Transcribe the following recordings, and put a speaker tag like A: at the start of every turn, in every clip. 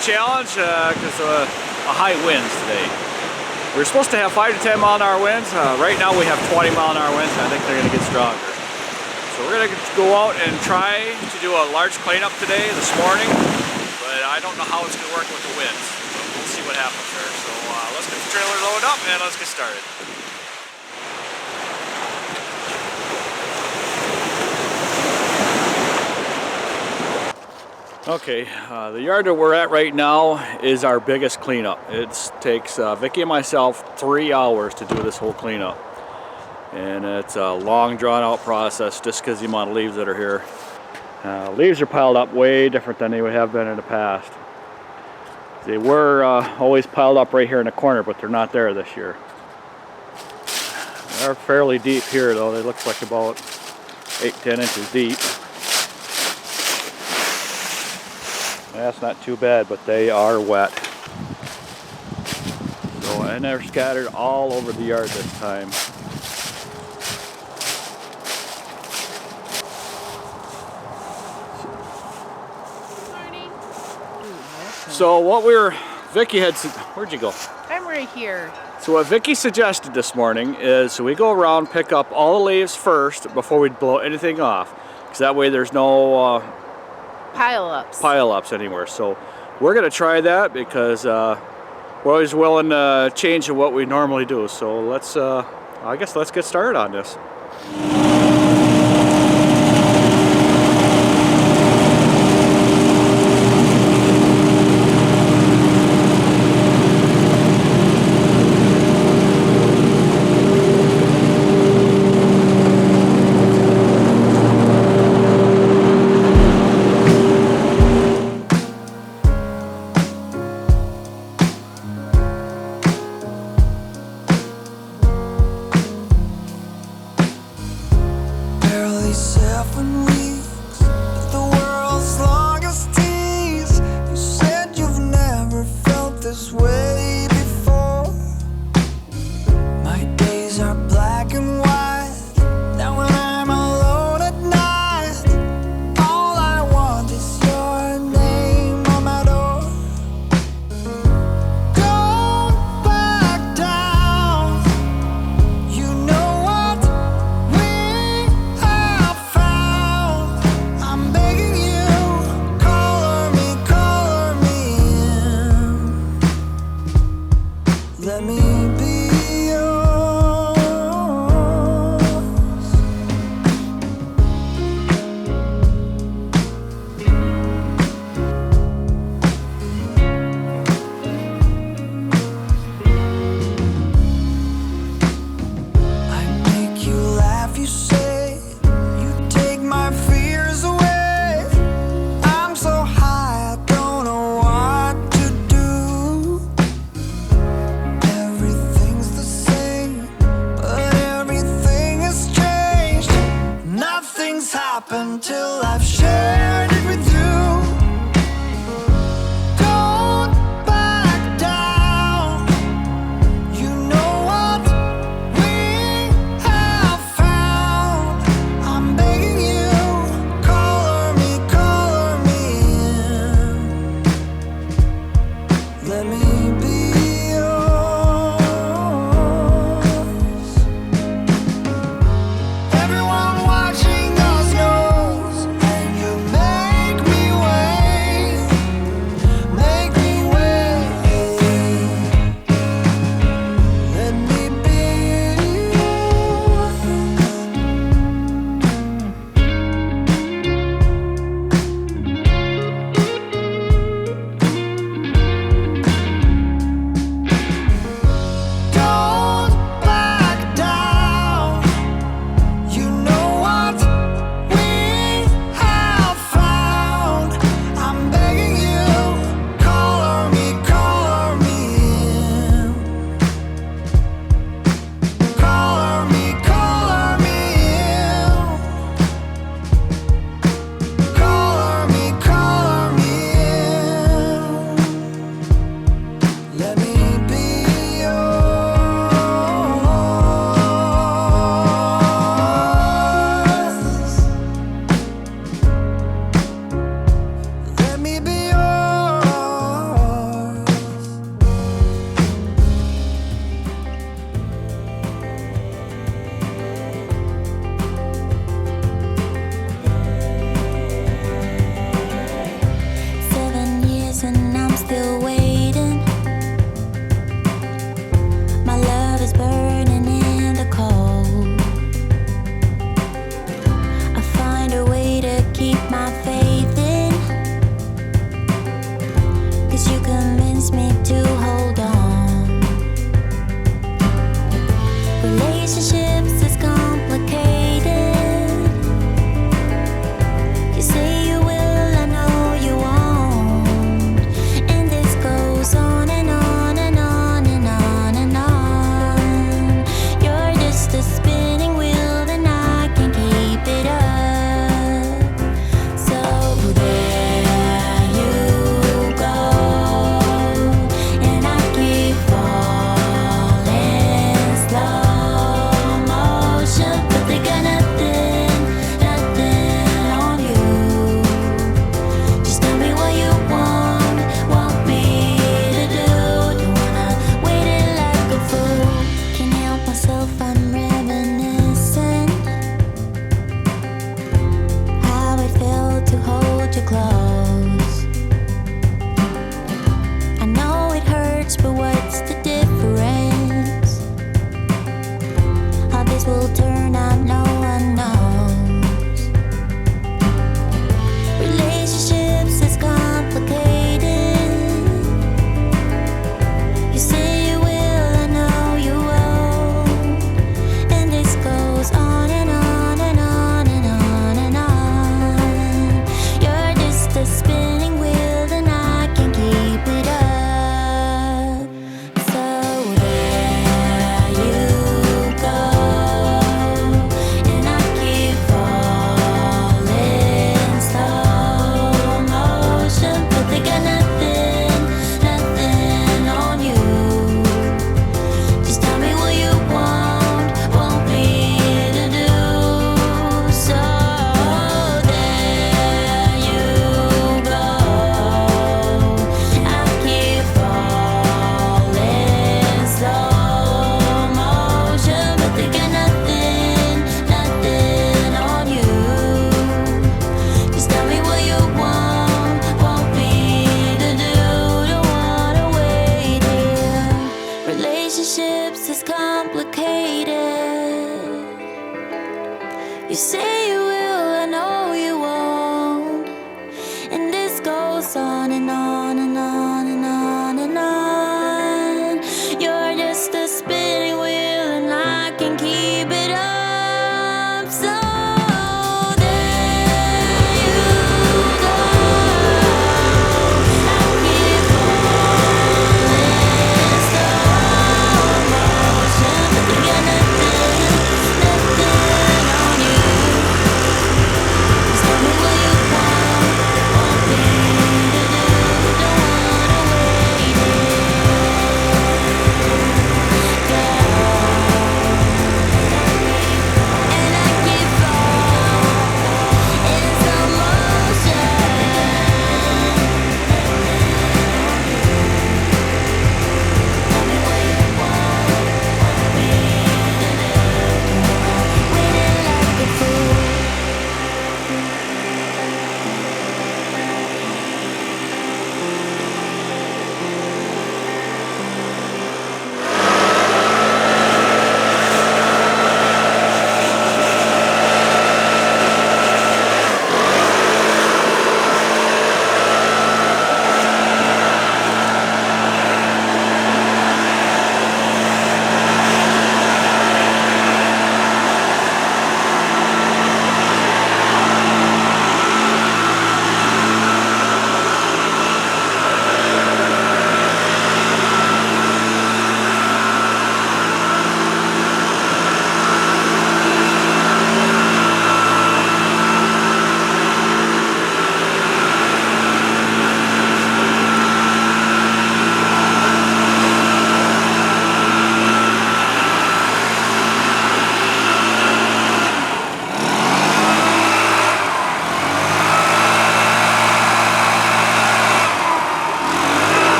A: challenge because of high winds today. We're supposed to have 5 to 10 mile an hour winds. Right now we have 20 mile an hour winds, and I think they're going to get stronger. So we're going to go out and try to do a large cleanup today, this morning, but I don't know how it's going to work with the winds. But we'll see what happens there. So let's get the trailer loaded up and let's get started. Okay, the yard that we're at right now is our biggest cleanup. It takes Vicky and myself 3 hours to do this whole cleanup. And it's a long drawn out process just because the amount of leaves that are here. Leaves are piled up way different than they would have been in the past. They were always piled up right here in the corner, but they're not there this year. They're fairly deep here though. They look like about 8-10 inches deep. That's not too bad, but they are wet. So, and they're scattered all over the yard this time.
B: Morning.
A: So what Vicky had, where'd you go?
B: I'm right here.
A: So what Vicky suggested this morning is we go around, pick up all the leaves first before we blow anything off. Because that way there's no pile-ups anywhere. So we're going to try that because we're always willing to change what we normally do. So let's, I guess let's get started on this.
C: Until I've shared it with you. Don't back down. You know what we have found. I'm begging you, color me in. Let me be yours. Everyone watching us knows, and you make me wait, make me wait. Let me be yours.
D: promise me to hold on. Relationships is complicated. You say you will, I know you won't. And this goes on and on and on and on and on. You're just a spinning wheel and I can keep it up. So there you go.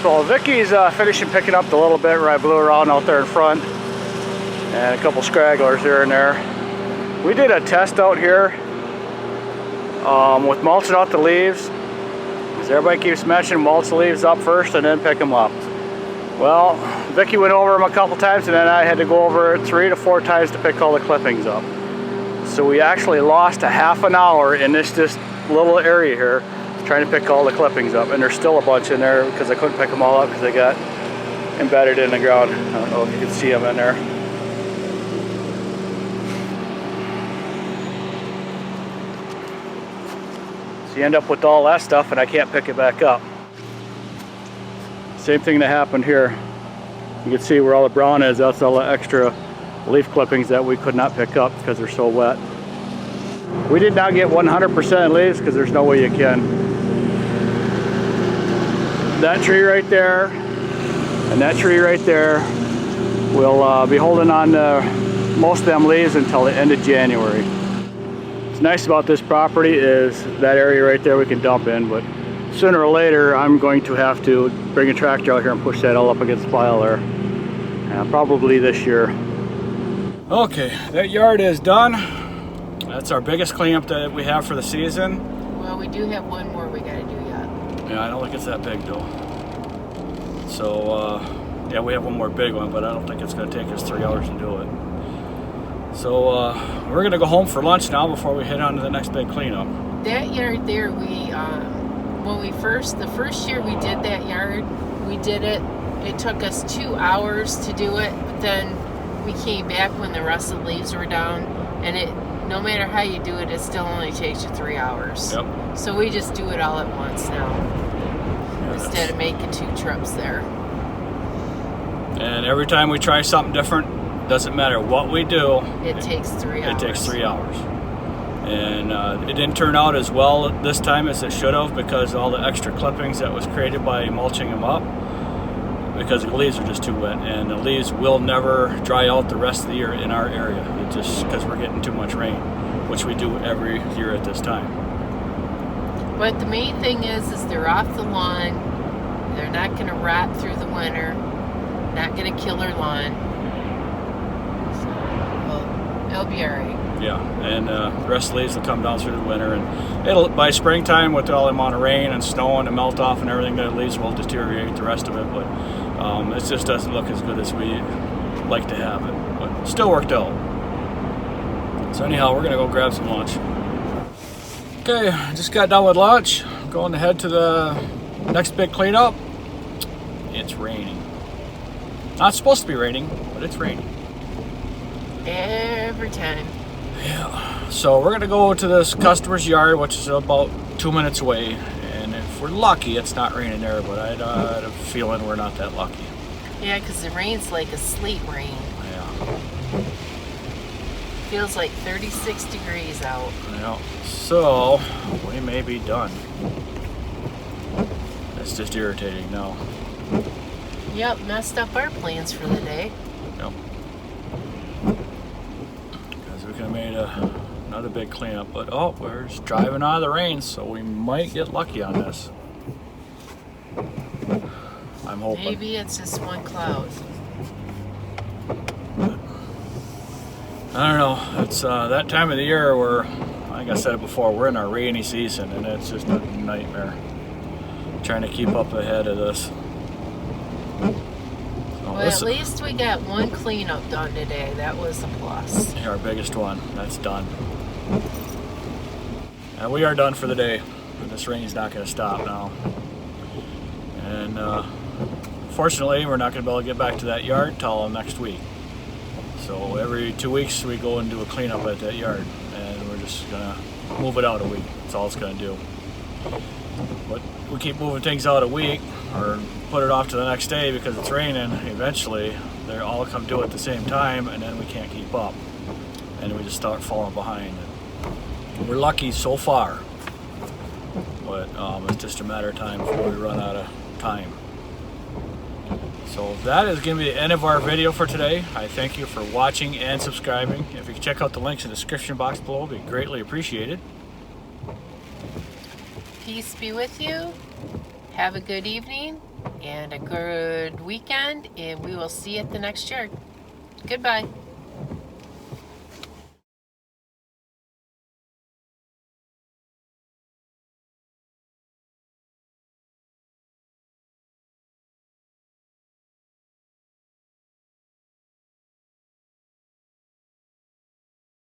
A: So Vicky's finishing picking up the little bit where I blew around out there in front, and a couple scragglers here and there. We did a test out here with mulching out the leaves. Because everybody keeps mentioning mulch the leaves up first and then pick them up. Well, Vicky went over them a couple times, and then I had to go over it 3 to 4 times to pick all the clippings up. So we actually lost a half an hour in this little area here trying to pick all the clippings up, and there's still a bunch in there because I couldn't pick them all up because they got embedded in the ground. I don't know if you can see them in there. So you end up with all that stuff and I can't pick it back up. Same thing that happened here. You can see where all the brown is. That's all the extra leaf clippings that we could not pick up because they're so wet. We did not get 100% leaves because there's no way you can. That tree right there and that tree right there will be holding on to most of them leaves until the end of January. What's nice about this property is that area right there we can dump in, but sooner or later I'm going to have to bring a tractor out here and push that all up against the pile there. Probably this year. Okay, that yard is done. That's our biggest cleanup that we have for the season.
B: Well, we do have one more we gotta do yet.
A: Yeah, I don't think it's that big though. So, yeah, we have one more big one, but I don't think it's gonna take us 3 hours to do it. So, we're gonna go home for lunch now before we head on to the next big cleanup.
B: That yard there, when the first year we did that yard, we did it. It took us 2 hours to do it, but then we came back when the rest of the leaves were down, and no matter how you do it, it still only takes you 3 hours.
A: Yep.
B: So we just do it all at once now, instead of making 2 trips there.
A: And every time we try something different, doesn't matter what we do,
B: it takes 3 hours.
A: It takes 3 hours. And it didn't turn out as well this time as it should have because of all the extra clippings that was created by mulching them up, because the leaves are just too wet, and the leaves will never dry out the rest of the year in our area. It's just because we're getting too much rain, which we do every year at this time.
B: But the main thing is they're off the lawn. They're not going to rot through the winter. Not going to kill our lawn. So, well, it'll be all right.
A: Yeah, and the rest of the leaves will come down through the winter, and it'll, by springtime, with all the amount of rain and snow and the melt off and everything, the leaves will deteriorate the rest of it, but it just doesn't look as good as we like to have it, but still worked out. So anyhow, we're gonna go grab some lunch. Okay, just got done with lunch. Going to head to the next big cleanup. It's raining. Not supposed to be raining, but it's raining.
B: Every time.
A: Yeah, so we're gonna go to this customer's yard, which is about 2 minutes away, and if we're lucky, it's not raining there, but I have a feeling we're not that lucky.
B: Yeah, because the rain's like a sleet rain.
A: Yeah.
B: Feels like 36 degrees out.
A: Yeah, so we may be done. It's just irritating now.
B: Yep, messed up our plans for the day.
A: Yep. We could have made another big cleanup, but we're just driving out of the rain, so we might get lucky on this. I'm hoping.
B: Maybe it's just one cloud.
A: I don't know. It's that time of the year where, like I said before, we're in our rainy season, and it's just a nightmare trying to keep up ahead of this.
B: Well, at least we got one cleanup done today. That was a plus.
A: Our biggest one. That's done. And we are done for the day. This rain's not going to stop now. And fortunately, we're not going to be able to get back to that yard until next week. So every 2 weeks we go and do a cleanup at that yard. And we're just going to move it out a week. That's all it's going to do. But we keep moving things out a week, or put it off to the next day because it's raining. Eventually they all come due at the same time, and then we can't keep up, and we just start falling behind. And we're lucky so far, but it's just a matter of time before we run out of time. So that is going to be the end of our video for today. I thank you for watching and subscribing. If you can check out the links in the description box below, it would be greatly appreciated.
B: Peace be with you. Have a good evening. and a good weekend, and we will see you at the next yard. Goodbye.